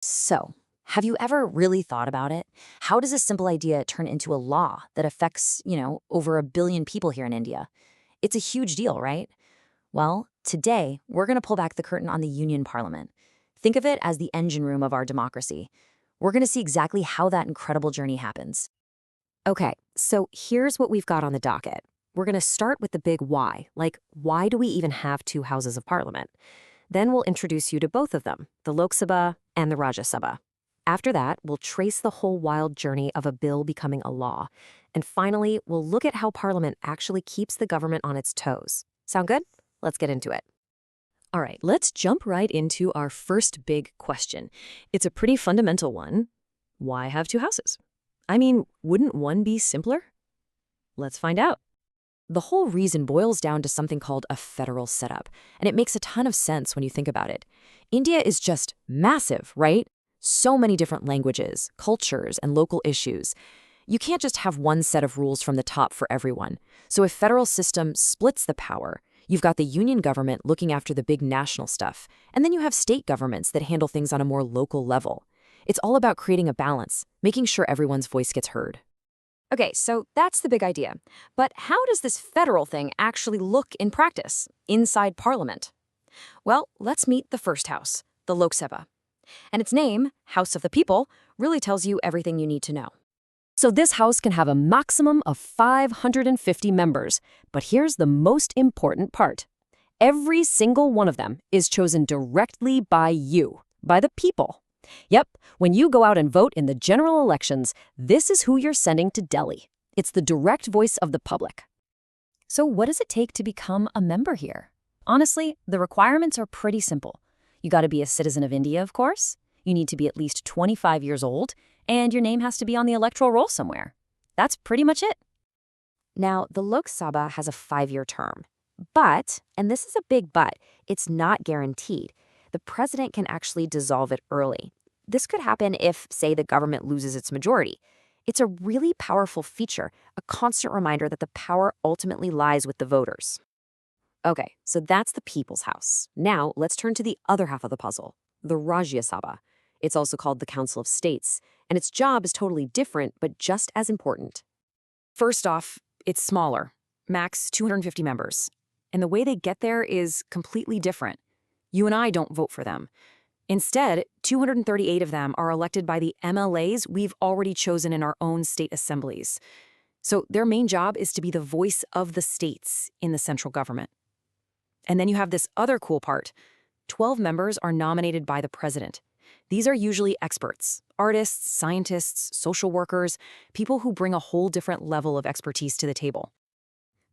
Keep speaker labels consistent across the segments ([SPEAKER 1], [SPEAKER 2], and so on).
[SPEAKER 1] So, have you ever really thought about it? How does a simple idea turn into a law that affects, over a billion people here in India? It's a huge deal, right? Well, today, we're going to pull back the curtain on the Union Parliament. Think of it as the engine room of our democracy. We're going to see exactly how that incredible journey happens.
[SPEAKER 2] Okay, so here's what we've got on the docket. We're going to start with the big why, like why do we even have two houses of parliament? Then we'll introduce you to both of them, the Lok Sabha and the Rajya Sabha. After that, we'll trace the whole wild journey of a bill becoming a law. And finally, we'll look at how parliament actually keeps the government on its toes. Sound good? Let's get into it. All right, let's jump right into our first big question. It's a pretty fundamental one. Why have two houses? I mean, wouldn't one be simpler? Let's find out. The whole reason boils down to something called a federal setup, and it makes a ton of sense when you think about it. India is just massive, right? So many different languages, cultures, and local issues. You can't just have one set of rules from the top for everyone. So a federal system splits the power. You've got the union government looking after the big national stuff, and then you have state governments that handle things on a more local level. It's all about creating a balance, making sure everyone's voice gets heard.
[SPEAKER 1] Okay, so that's the big idea. But how does this federal thing actually look in practice, inside Parliament? Well, let's meet the first house, the Lok Sabha. And its name, House of the People, really tells you everything you need to know.
[SPEAKER 2] So this house can have a maximum of 550 members, but here's the most important part. Every single one of them is chosen directly by you, by the people. Yep, when you go out and vote in the general elections, this is who you're sending to Delhi. It's the direct voice of the public. So what does it take to become a member here? Honestly, the requirements are pretty simple. You got to be a citizen of India, of course. You need to be at least 25 years old, and your name has to be on the electoral roll somewhere. That's pretty much it.
[SPEAKER 1] Now, the Lok Sabha has a 5-year term. But, and this is a big but, it's not guaranteed. The president can actually dissolve it early. This could happen if, say, the government loses its majority. It's a really powerful feature, a constant reminder that the power ultimately lies with the voters.
[SPEAKER 2] Okay, so that's the people's house. Now, let's turn to the other half of the puzzle, the Rajya Sabha. It's also called the Council of States, and its job is totally different, but just as important.
[SPEAKER 3] First off, it's smaller, max 250 members. And the way they get there is completely different. You and I don't vote for them. Instead, 238 of them are elected by the MLAs we've already chosen in our own state assemblies. So their main job is to be the voice of the states in the central government. And then you have this other cool part. 12 members are nominated by the president. These are usually experts, artists, scientists, social workers, people who bring a whole different level of expertise to the table.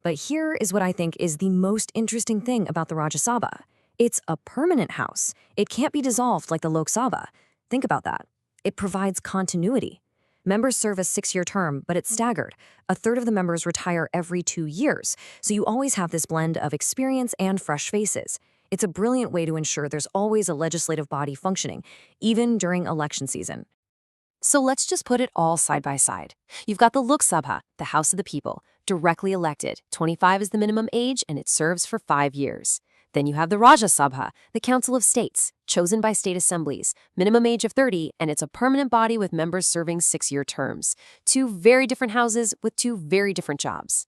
[SPEAKER 2] But here is what I think is the most interesting thing about the Rajya Sabha. It's a permanent house. It can't be dissolved like the Lok Sabha. Think about that. It provides continuity. Members serve a 6-year term, but it's staggered. A third of the members retire every 2 years, so you always have this blend of experience and fresh faces. It's a brilliant way to ensure there's always a legislative body functioning, even during election season. So let's just put it all side by side. You've got the Lok Sabha, the House of the People, directly elected. 25 is the minimum age, and it serves for 5 years. Then you have the Rajya Sabha, the Council of States, chosen by state assemblies, minimum age of 30, and it's a permanent body with members serving 6-year terms. 2 very different houses with 2 very different jobs.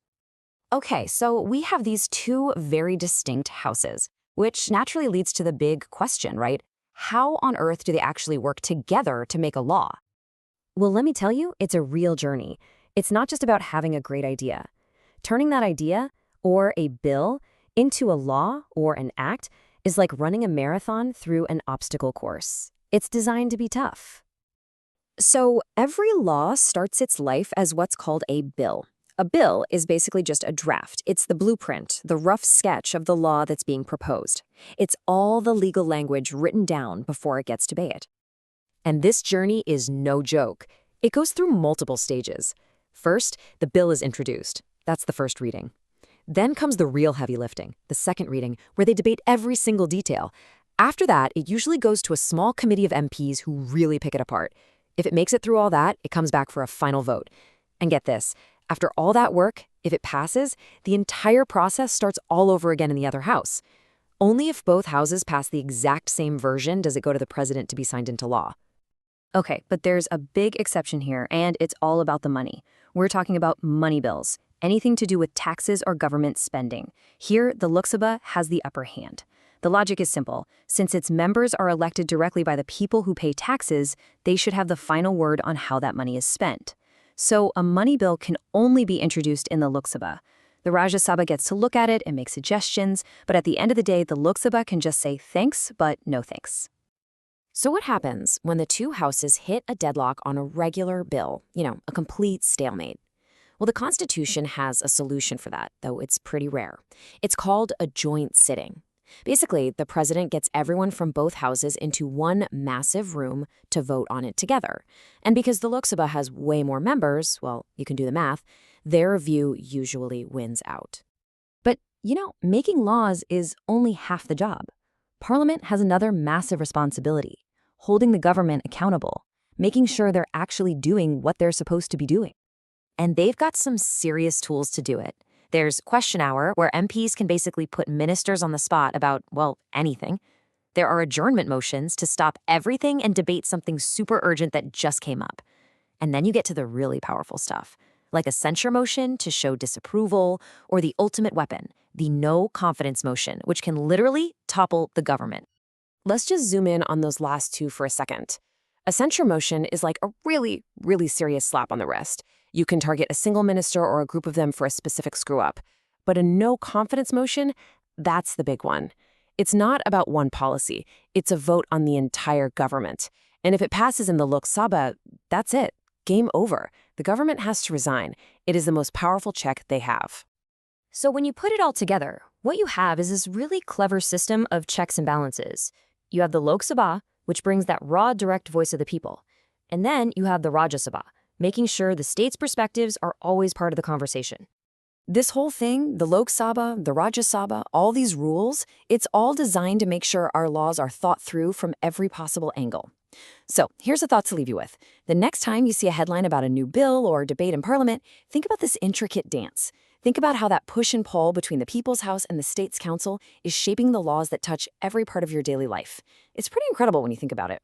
[SPEAKER 2] Okay, so we have these 2 very distinct houses, which naturally leads to the big question, right? How on earth do they actually work together to make a law? Well, let me tell you, it's a real journey. It's not just about having a great idea. Turning that idea, or a bill, into a law or an act is like running a marathon through an obstacle course. It's designed to be tough. So every law starts its life as what's called a bill. A bill is basically just a draft. It's the blueprint, the rough sketch of the law that's being proposed. It's all the legal language written down before it gets to bed. And this journey is no joke. It goes through multiple stages. First, the bill is introduced. That's the first reading. Then comes the real heavy lifting, the second reading, where they debate every single detail. After that, it usually goes to a small committee of MPs who really pick it apart. If it makes it through all that, it comes back for a final vote. And get this, after all that work, if it passes, the entire process starts all over again in the other house. Only if both houses pass the exact same version does it go to the president to be signed into law. Okay, but there's a big exception here, and it's all about the money. We're talking about money bills, anything to do with taxes or government spending. Here, the Lok Sabha has the upper hand. The logic is simple. Since its members are elected directly by the people who pay taxes, they should have the final word on how that money is spent. So a money bill can only be introduced in the Lok Sabha. The Rajya Sabha gets to look at it and make suggestions, but at the end of the day, the Lok Sabha can just say thanks, but no thanks.
[SPEAKER 1] So what happens when the two houses hit a deadlock on a regular bill, a complete stalemate? Well, the Constitution has a solution for that, though it's pretty rare. It's called a joint sitting. Basically, the president gets everyone from both houses into one massive room to vote on it together. And because the Lok Sabha has way more members, well, you can do the math, their view usually wins out. But, making laws is only half the job. Parliament has another massive responsibility, holding the government accountable, making sure they're actually doing what they're supposed to be doing. And they've got some serious tools to do it. There's Question Hour, where MPs can basically put ministers on the spot about, anything. There are adjournment motions to stop everything and debate something super urgent that just came up. And then you get to the really powerful stuff, like a censure motion to show disapproval, or the ultimate weapon, the no confidence motion, which can literally topple the government.
[SPEAKER 3] Let's just zoom in on those last two for a second. A censure motion is like a really, really serious slap on the wrist. You can target a single minister or a group of them for a specific screw-up. But a no-confidence motion, that's the big one. It's not about one policy. It's a vote on the entire government. And if it passes in the Lok Sabha, that's it. Game over. The government has to resign. It is the most powerful check they have.
[SPEAKER 1] So when you put it all together, what you have is this really clever system of checks and balances. You have the Lok Sabha, which brings that raw, direct voice of the people. And then you have the Rajya Sabha, making sure the state's perspectives are always part of the conversation.
[SPEAKER 3] This whole thing, the Lok Sabha, the Rajya Sabha, all these rules, it's all designed to make sure our laws are thought through from every possible angle. So here's a thought to leave you with. The next time you see a headline about a new bill or debate in Parliament, think about this intricate dance. Think about how that push and pull between the People's House and the State's Council is shaping the laws that touch every part of your daily life. It's pretty incredible when you think about it.